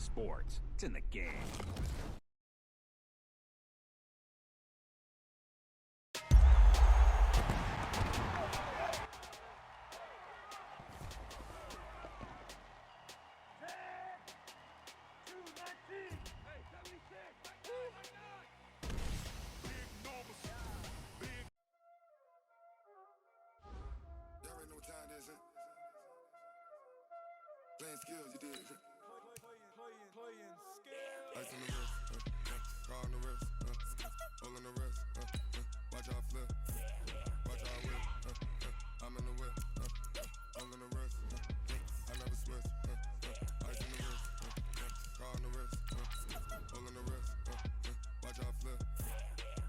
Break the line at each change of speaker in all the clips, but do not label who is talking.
sports. It's in the game.
Playing skills, you did.
Playing skills.
Ice on the wrist, car on the wrist, hole in the wrist, watch out flip, watch out whip, I'm in the whip, hole in the wrist, I never switch, ice on the wrist, car on the wrist, hole in the wrist, watch out flip,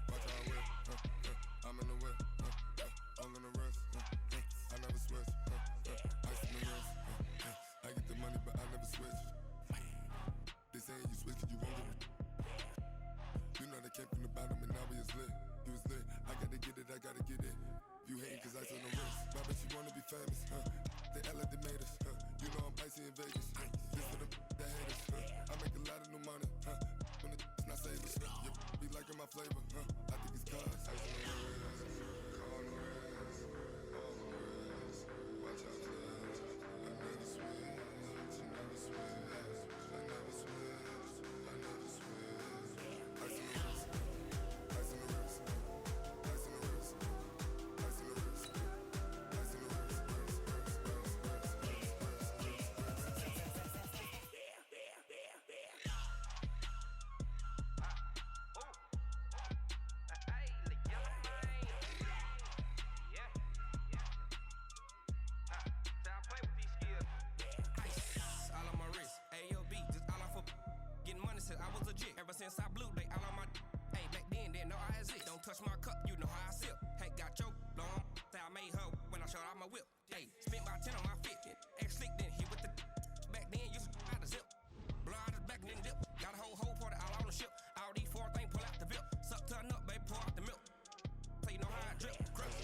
watch out whip, I'm in the whip, hole in the wrist, I never switch, ice on the wrist. I get the money, but I never switch. They say you switch it, you won't get it. You know they came from the bottom and now we is lit. You was lit, I gotta get it, I gotta get it. You hating cause I on the wrist. Why bet you wanna be famous, They act like they made us, You know I'm icy in Vegas. This for the that hate us, I make a lot of new money, When it's not savers, be liking my flavor, I think it's cause ice on the wrist, car on the wrist, all on the wrist. Watch out, clubs. I never switch.
I was legit ever since I blew they all on my hey back then didn't know I exist. Don't touch my cup, you know how I sip. Hey, got your long say I made her when I showed out my whip. Hey, spent about 10 on my fit. Ex slick then hit with the back then used to out the zip. Blow out his back and then dip. Got a whole party all on the ship. All these four things pull out the VIP. Suck turn up, baby, pour out the milk. So you know how I drip. Crush.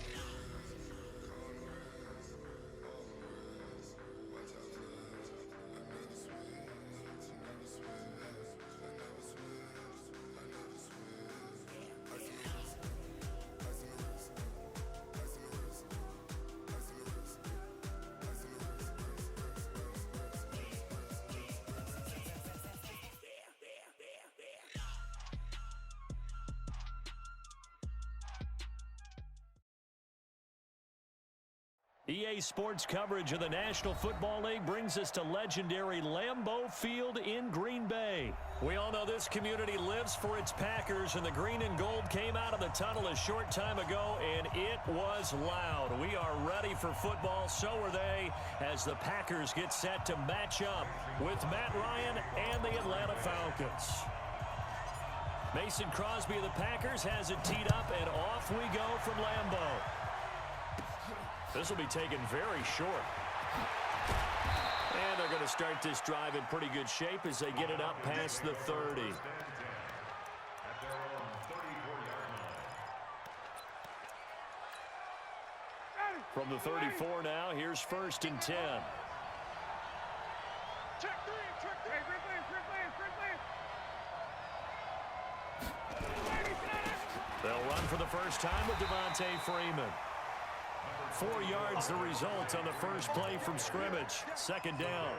EA Sports coverage of the National Football League brings us to legendary Lambeau Field in Green Bay. We all know this community lives for its Packers, and the green and gold came out of the tunnel a short time ago, and it was loud. We are ready for football, so are they, as the Packers get set to match up with Matt Ryan and the Atlanta Falcons. Mason Crosby of the Packers has it teed up, and off we go from Lambeau. This will be taken very short. And they're going to start this drive in pretty good shape as they get it up past the 30. From the 34 now, here's 1st and 10. They'll run for the first time with Devontae Freeman. 4 yards the result on the first play from scrimmage. 2nd down.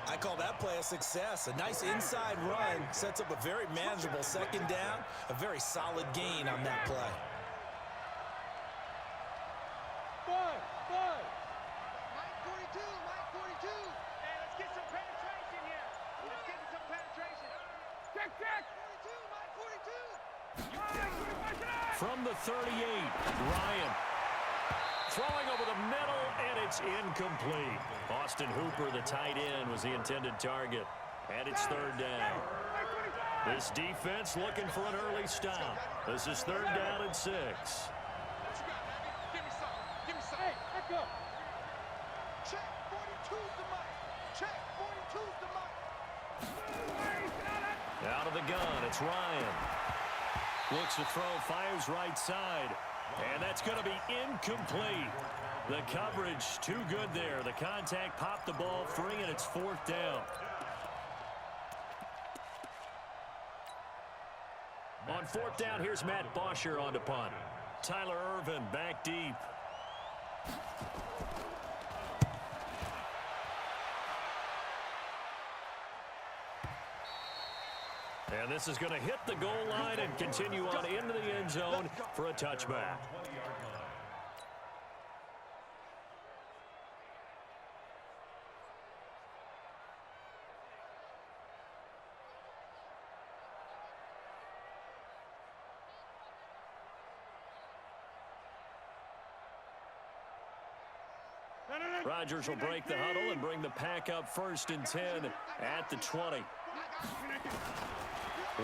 I call that play a success. A nice inside run sets up a very manageable 2nd down. A very solid gain on that play.
Mike 42, Mike 42. Hey, let's get some penetration here. Let's get some penetration. Check. 42, Mike 42.
From the 38, Ryan. Throwing over the middle, and it's incomplete. Austin Hooper, the tight end, was the intended target. And it's 3rd down. This defense looking for an early stop. This is 3rd down and 6.
Give me some. Hey, let go. Check 42's the mic. Check 42's the mic.
Out of the gun, it's Ryan. Looks to throw, fires right side. And that's going to be incomplete. The coverage too good there. The contact popped the ball free, and it's 4th down. On fourth down, here's Matt Bosher on to punt. Tyler Irvin back deep. And this is going to hit the goal line and continue on into the end zone for a touchback. Rodgers will break the huddle and bring the pack up 1st and 10 at the 20.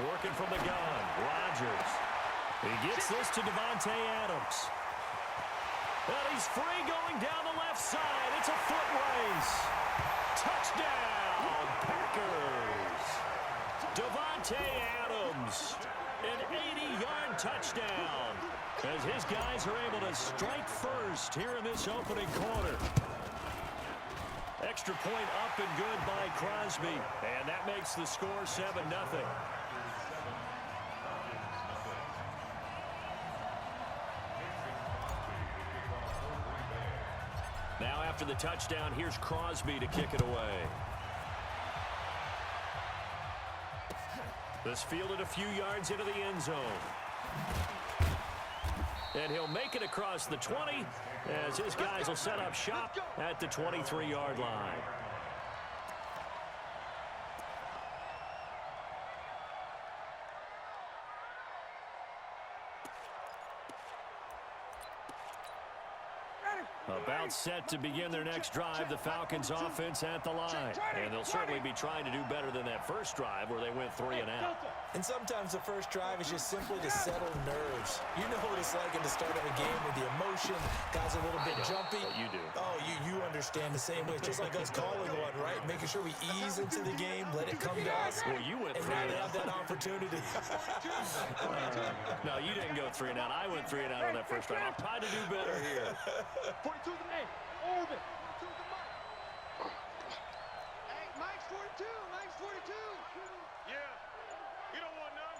Working from the gun, Rodgers. He gets this to Davante Adams. And he's free going down the left side. It's a foot race. Touchdown, Packers. Davante Adams, an 80-yard touchdown, as his guys are able to strike first here in this opening quarter. Extra point up and good by Crosby, and that makes the score 7-0. Now after the touchdown, here's Crosby to kick it away. This fielded a few yards into the end zone. And he'll make it across the 20 as his guys will set up shop at the 23-yard line. About set to begin their next drive, the Falcons offense at the line. And they'll certainly be trying to do better than that first drive where they went 3 and out.
And sometimes the first drive is just simply to settle nerves. You know what it's like at the start of a game with the emotion. Guys are a little bit jumpy.
You do.
Oh, you understand the same way. It's just like us calling one, right? Making sure we ease into the game, let it come to us.
Well, you went 3
and now
and
they
out.
have that opportunity.
No, you didn't go 3 and out. I went 3 and out on that first drive. I'll try to do better here.
42 to the 8. Irvin. 42 to Mike. Hey, Mike's 42. Mike's 42. Yeah. You don't want none.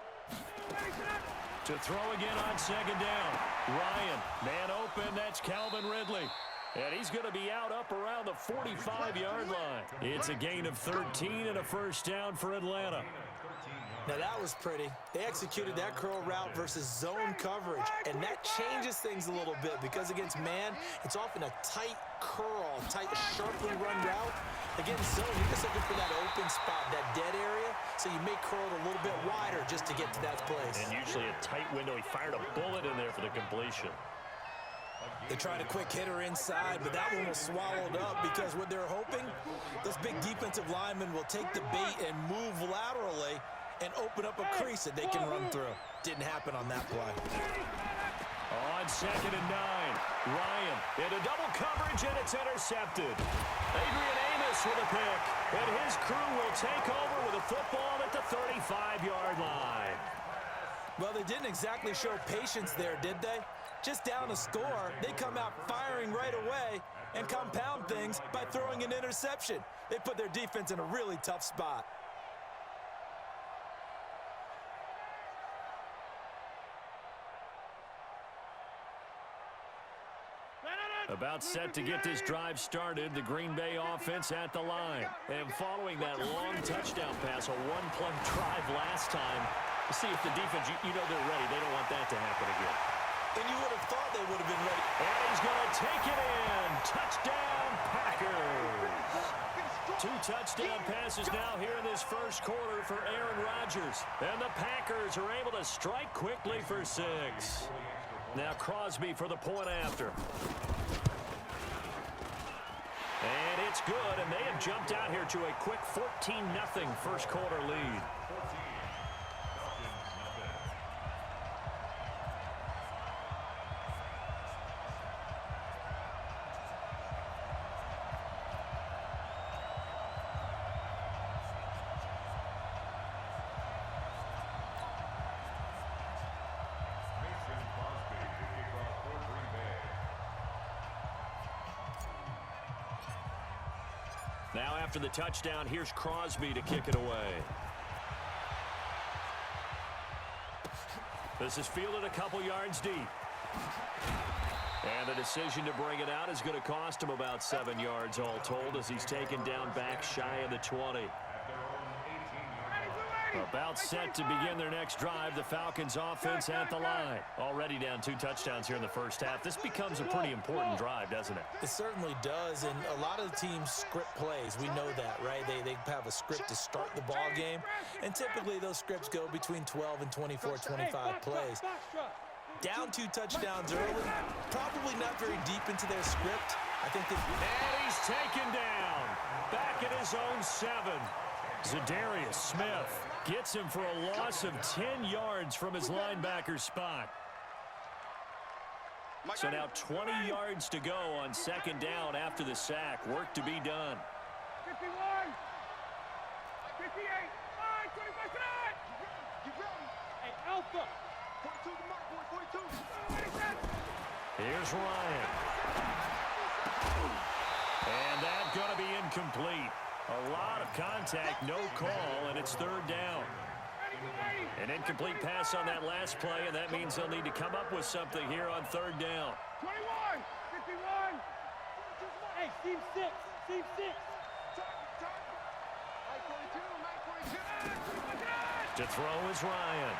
To throw again on 2nd down. Ryan, man open. That's Calvin Ridley. And he's going to be out up around the 45-yard line. It's a gain of 13 and a first down for Atlanta.
Now that was pretty. They executed that curl route versus zone coverage, and that changes things a little bit because against man, it's often a tight curl, tight, sharply run route. Against zone, you're just looking for that open spot, that dead area, so you may curl it a little bit wider just to get to that place.
And usually a tight window. He fired a bullet in there for the completion.
They tried a quick hitter inside, but that one was swallowed up because what they're hoping, those big defensive linemen will take the bait and move laterally and open up a crease that they can run through. Didn't happen on that play.
On 2nd and 9, Ryan into double coverage, and it's intercepted. Adrian Amos with a pick, and his crew will take over with a football at the 35-yard line.
Well, they didn't exactly show patience there, did they? Just down a score, they come out firing right away and compound things by throwing an interception. They put their defense in a really tough spot.
About set to get this drive started, the Green Bay offense at the line. And following that long touchdown pass, a one-play drive last time, to see if the defense, you know they're ready. They don't want that to happen again.
And you would have thought they would have been ready.
And he's going to take it in. Touchdown, Packers. 2 touchdown passes now here in this first quarter for Aaron Rodgers. And the Packers are able to strike quickly for 6. Now Crosby for the point after. And it's good, and they have jumped out here to a quick 14-0 first quarter lead. Now after the touchdown, here's Crosby to kick it away. This is fielded a couple yards deep. And the decision to bring it out is going to cost him about 7 yards all told as he's taken down back shy of the 20. About set to begin their next drive, the Falcons offense at the line. Already down 2 touchdowns here in the first half. This becomes a pretty important drive, doesn't it?
It certainly does, and a lot of the teams script plays. We know that, right? They have a script to start the ball game, and typically those scripts go between 12 and 24, 25 plays. Down 2 touchdowns early, probably not very deep into their script. I think that...
And he's taken down. Back at his own 7. Zadarius Smith gets him for a loss of 10 yards from his linebacker spot. So now 20 yards to go on second down after the sack. Work to be done.
51, 58, 25, hey, Alpha. 42 to mark, 42.
Here's Ryan. And that's going to be incomplete. A lot of contact, no call, and it's third down. An incomplete pass on that last play, and that means they'll need to come up with something here on third down.
21, 51. Hey, team 6, team 6.
To throw is Ryan.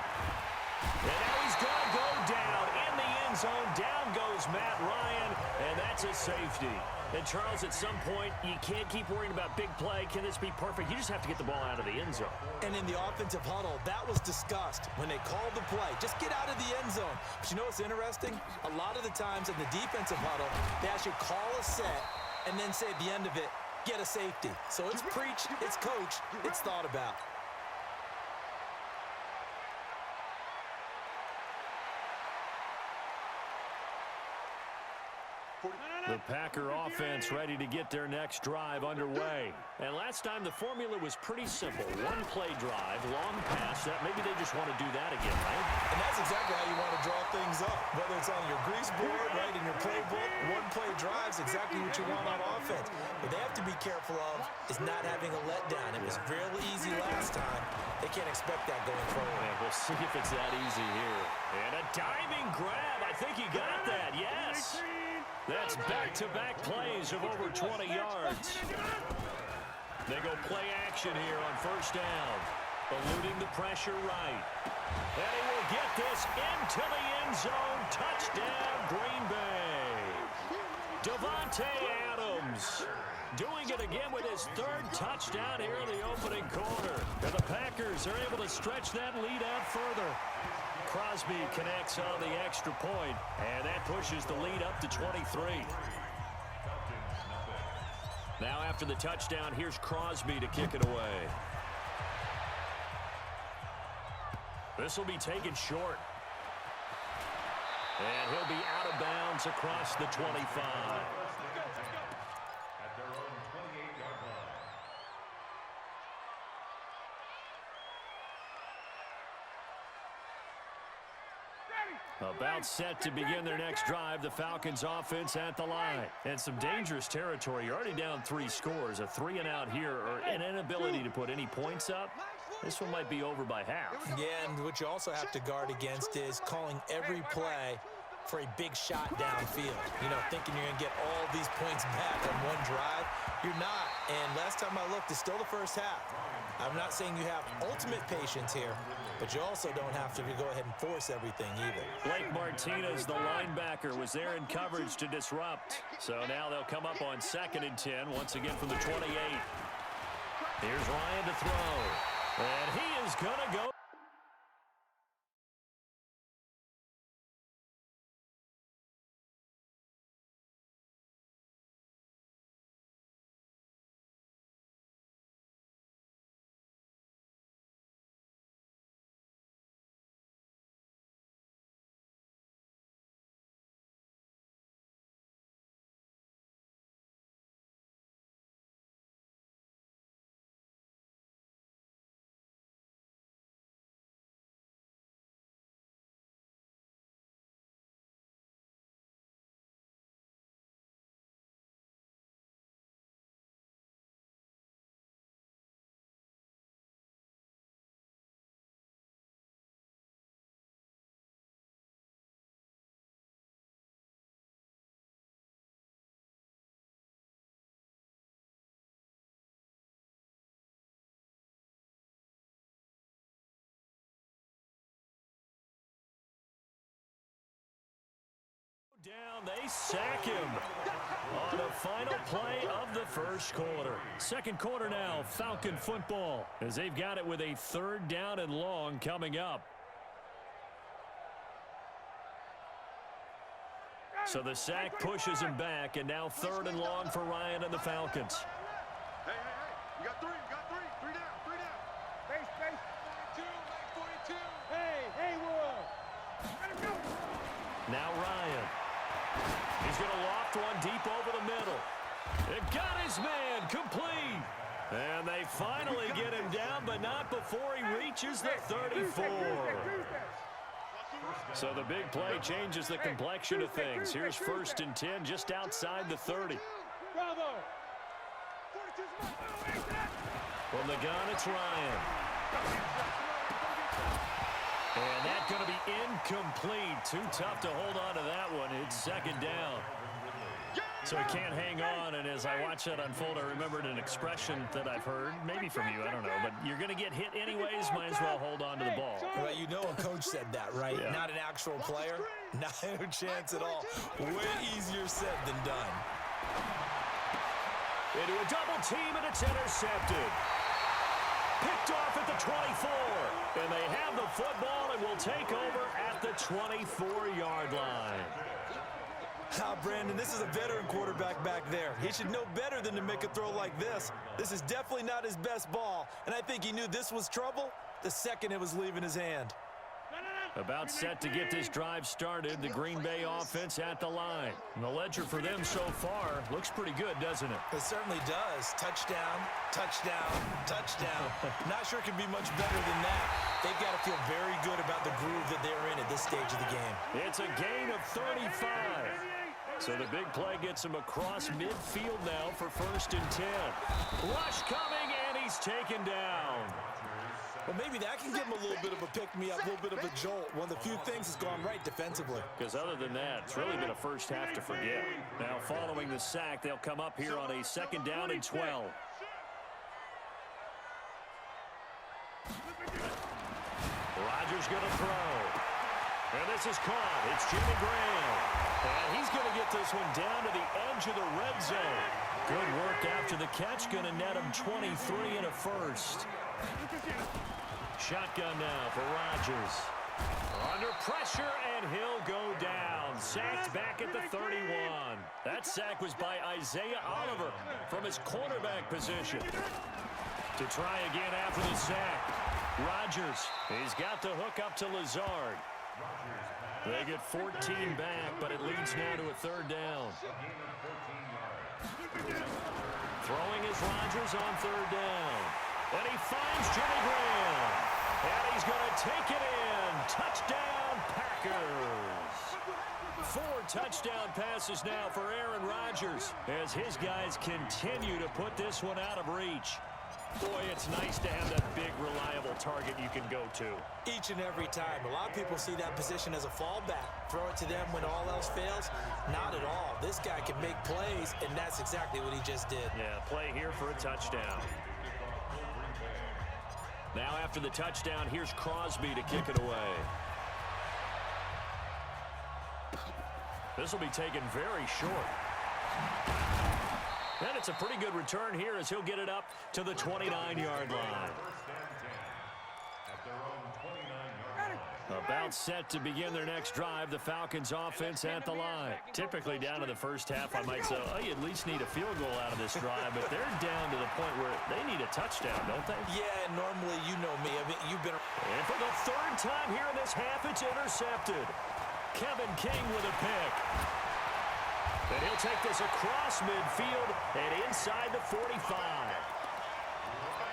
And now he's going to go down in the end zone. Down goes Matt Ryan, and that's a safety. And, Charles, at some point, you can't keep worrying about big play. Can this be perfect? You just have to get the ball out of the end zone.
And in the offensive huddle, that was discussed when they called the play. Just get out of the end zone. But you know what's interesting? A lot of the times in the defensive huddle, they actually call a set and then say at the end of it, get a safety. So it's preached, it's coached, it's thought about.
The Packer offense ready to get their next drive underway. And last time the formula was pretty simple. One play drive, long pass. Maybe they just want to do that again, right?
And that's exactly how you want to draw things up. Whether it's on your grease board, right, in your playbook, one play drive is exactly what you want on offense. What they have to be careful of is not having a letdown. It was fairly easy last time. They can't expect that going forward.
And we'll see if it's that easy here. And a diving grab. I think he got that. Yes. That's back-to-back plays of over 20 yards. They go play action here on first down. Eluding the pressure right. And he will get this into the end zone. Touchdown, Green Bay. Devontae Adams doing it again with his third touchdown here in the opening quarter. And the Packers are able to stretch that lead out further. Crosby connects on the extra point, and that pushes the lead up to 23. Now after the touchdown, here's Crosby to kick it away. This will be taken short. And he'll be out of bounds across the 25. About set to begin their next drive, the Falcons offense at the line. And some dangerous territory. You're already down 3 scores. A 3-and-out here, or an inability to put any points up. This one might be over by half.
Yeah, and what you also have to guard against is calling every play for a big shot downfield. You know, thinking you're going to get all these points back on one drive. You're not. And last time I looked, it's still the first half. I'm not saying you have ultimate patience here, but you also don't have to go ahead and force everything either.
Blake Martinez, the linebacker, was there in coverage to disrupt. So now they'll come up on 2nd and 10, once again from the 28. Here's Ryan to throw. And he is going to go. Down, they sack him on the final play of the first quarter. Second quarter now, Falcon football, as they've got it with a 3rd down and long coming up. So the sack pushes him back, and now 3rd and long for Ryan and the Falcons.
Hey, you got 3, three down. Base, 42. Hey, Will. Let him go.
Now Ryan. He's going to loft one deep over the middle. It got his man complete. And they finally get him down, but not before he reaches the 34. So the big play changes the complexion of things. Here's 1st and 10 just outside the 30.
Bravo.
From the gun, it's Ryan. And that's going to be incomplete. Too tough to hold on to that one. It's 2nd down. So he can't hang on, and as I watch that unfold, I remembered an expression that I've heard, maybe from you, I don't know, but you're going to get hit anyways, might as well hold on to the ball.
Well, you know a coach said that, right? Yeah. Not an actual player. Not a chance at all. Way easier said than done.
Into a double team, and it's intercepted. Picked off at the 24. And they have the football and will take over at the 24-yard line.
Brandon, this is a veteran quarterback back there. He should know better than to make a throw like this. This is definitely not his best ball, and I think he knew this was trouble the second it was leaving his hand.
About set to get this drive started, the Green Bay offense at the line. And the ledger for them so far looks pretty good, doesn't it?
It certainly does. Touchdown, touchdown, touchdown. Not sure it can be much better than that. They've got to feel very good about the groove that they're in at this stage of the game.
It's a gain of 35. So the big play gets him across midfield now for 1st and 10. Rush coming, and he's taken down.
Well, maybe that can give him a little bit of a pick-me-up, a little bit of a jolt. One of the few things has gone right defensively.
Because other than that, it's really been a first half to forget. Now, following the sack, they'll come up here on a 2nd down and 12. Rodgers going to throw. And this is caught. It's Jimmy Graham. And he's going to get this one down to the edge of the red zone. Good work after the catch. Going to net him 23 and a first. Shotgun now for Rodgers. Under pressure, and he'll go down. Sacked back at the 31. That sack was by Isaiah Oliver from his quarterback position. To try again after the sack. Rodgers, he's got the hook up to Lazard. They get 14 back, but it leads now to a 3rd down. Throwing is Rodgers on 3rd down. And he finds Jimmy Graham. And he's going to take it in. Touchdown, Packers. 4 touchdown passes now for Aaron Rodgers as his guys continue to put this one out of reach. Boy, it's nice to have that big, reliable target you can go to.
Each and every time. A lot of people see that position as a fallback. Throw it to them when all else fails. Not at all. This guy can make plays, and that's exactly what he just did.
Yeah, play here for a touchdown. Now after the touchdown, here's Crosby to kick it away. This will be taken very short. And it's a pretty good return here as he'll get it up to the 29-yard line. About set to begin their next drive, the Falcons offense at the line. Typically down to the first half, I might say, oh, you at least need a field goal out of this drive, but they're down to the point where they need a touchdown, don't they?
Yeah, normally, you know me. I mean, you've been...
And for the 3rd time here in this half, it's intercepted. Kevin King with a pick. And he'll take this across midfield and inside the 45.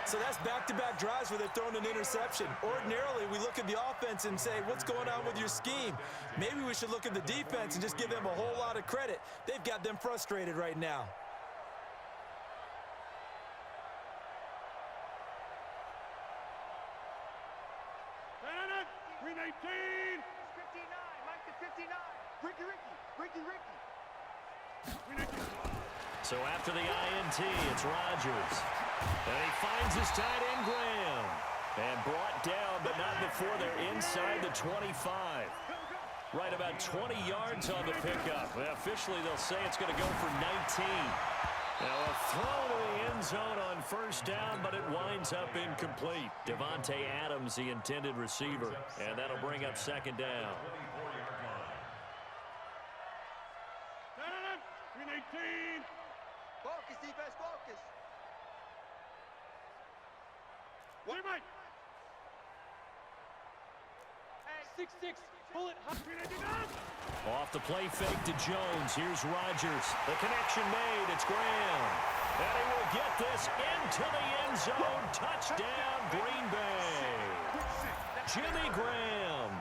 So that's back-to-back drives where they're throwing an interception. Ordinarily, we look at the offense and say, what's going on with your scheme? Maybe we should look at the defense and just give them a whole lot of credit. They've got them frustrated right now.
Green 18. 59. Mike to 59. Ricky.
So after the INT, it's Rodgers. And he finds his tight end, Graham. And brought down, but not before they're inside the 25. Right about 20 yards on the pickup. Well, officially, they'll say it's going to go for 19. Now a throw to the end zone on first down, but it winds up incomplete. Devontae Adams, the intended receiver, and that'll bring up second down.
Focus, defense, focus. Wait, Mike. 6-6, pull it.
Off the play fake to Jones. Here's Rodgers. The connection made. It's Graham. And he will get this into the end zone. Touchdown, Green Bay. Jimmy Graham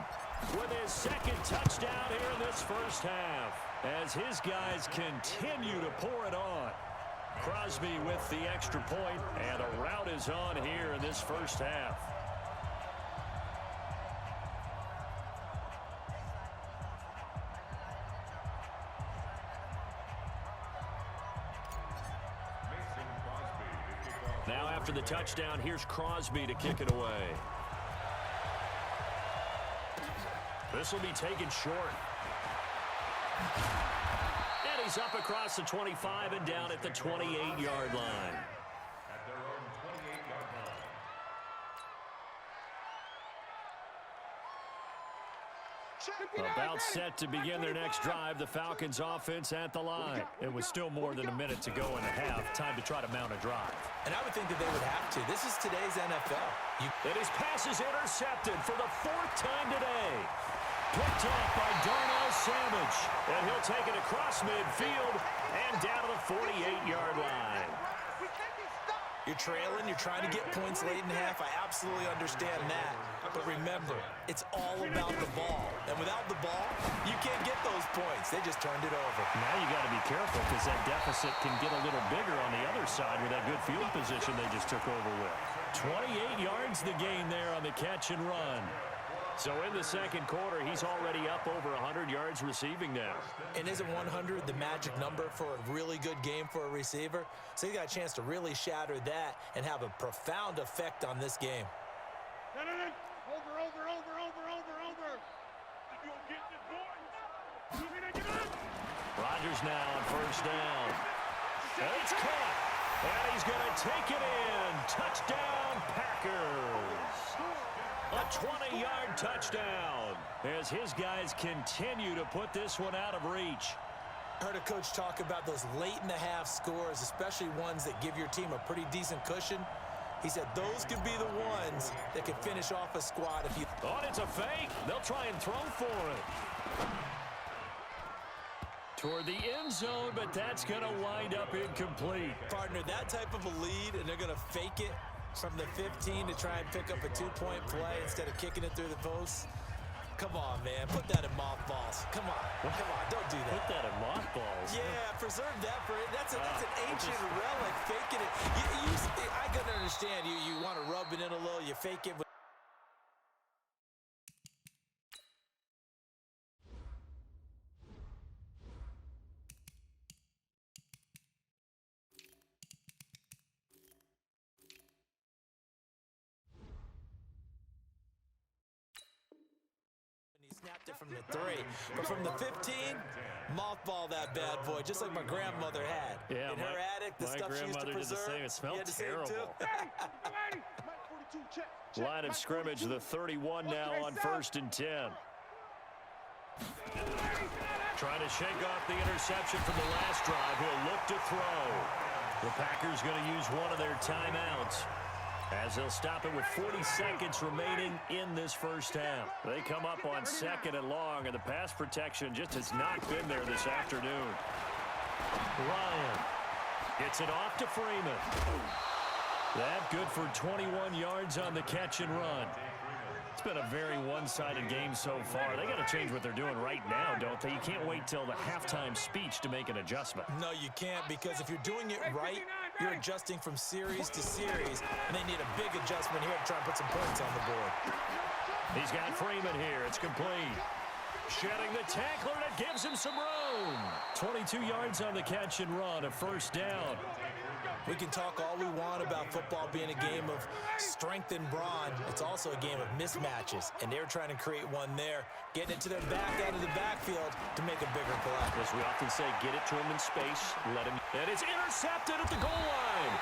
with his second touchdown here in this first half, as his guys continue to pour it on. Crosby with the extra point, and a rout is on here in this first half. Now after the touchdown, here's Crosby to kick it away. This will be taken short. And he's up across the 25 and down at the 28-yard line. About set to begin their next drive. The Falcons offense at the line. It was still more than a minute to go in the half. Time to try to mount a drive.
And I would think that they would have to. This is today's NFL.
And his pass is intercepted for the fourth time today. Picked off by Darnell Savage. And he'll take it across midfield and down to the 48-yard line.
You're trailing, you're trying to get points late in the half. I absolutely understand that. But remember, it's all about the ball. And without the ball, you can't get those points. They just turned it over.
Now you got to be careful because that deficit can get a little bigger on the other side with that good field position they just took over with. 28 yards the gain there on the catch and run. So in the second quarter, he's already up over 100 yards receiving now.
And isn't 100 the magic number for a really good game for a receiver? So he got a chance to really shatter that and have a profound effect on this game.
Rodgers now on first down. And it's caught. And he's going to take it in. Touchdown, Packers. A 20-yard touchdown as his guys continue to put this one out of reach.
I heard a coach talk about those late-in-the-half scores, especially ones that give your team a pretty decent cushion. He said those could be the ones that could finish off a squad if you...
Oh, and it's a fake. They'll try and throw for it. Toward the end zone, but that's going to wind up incomplete.
Partner, that type of a lead, and they're going to fake it from the 15 to try and pick up a two-point play instead of kicking it through the post. Come on, man. Put that in mothballs. Come on. Come on. Don't do that.
Put that in mothballs?
Yeah, preserve that for it. That's an ancient relic. Faking it. I can understand. You want to rub it in a little. You fake it. Snapped it from the 3, but from the 15, mothball that bad boy, just like my grandmother had.
Yeah,
in her attic, the stuff she used to preserve.
Did the same. It smelled terrible. Line of scrimmage, the 31 now on 1st and 10. Trying to shake off the interception from the last drive. He'll look to throw. The Packers going to use one of their timeouts, as they'll stop it with 40 seconds remaining in this first half. They come up on 2nd and long, and the pass protection just has not been there this afternoon. Ryan gets it off to Freeman. That good for 21 yards on the catch and run. It's been a very one-sided game so far. They got to change what they're doing right now, don't they? You can't wait till the halftime speech to make an adjustment.
No, you can't, because if you're doing it right, you're adjusting from series to series, and they need a big adjustment here to try and put some points on the board.
He's got Freeman here. It's complete. Shedding the tackler, that gives him some room. 22 yards on the catch and run, a first down.
We can talk all we want about football being a game of strength and brawn. It's also a game of mismatches, and they're trying to create one there, getting it to their back out of the backfield to make a bigger play.
As we often say, get it to him in space, let him. And it's intercepted at the goal line.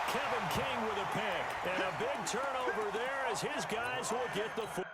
Kevin King with a pick, and a big turnover there as his guys will get the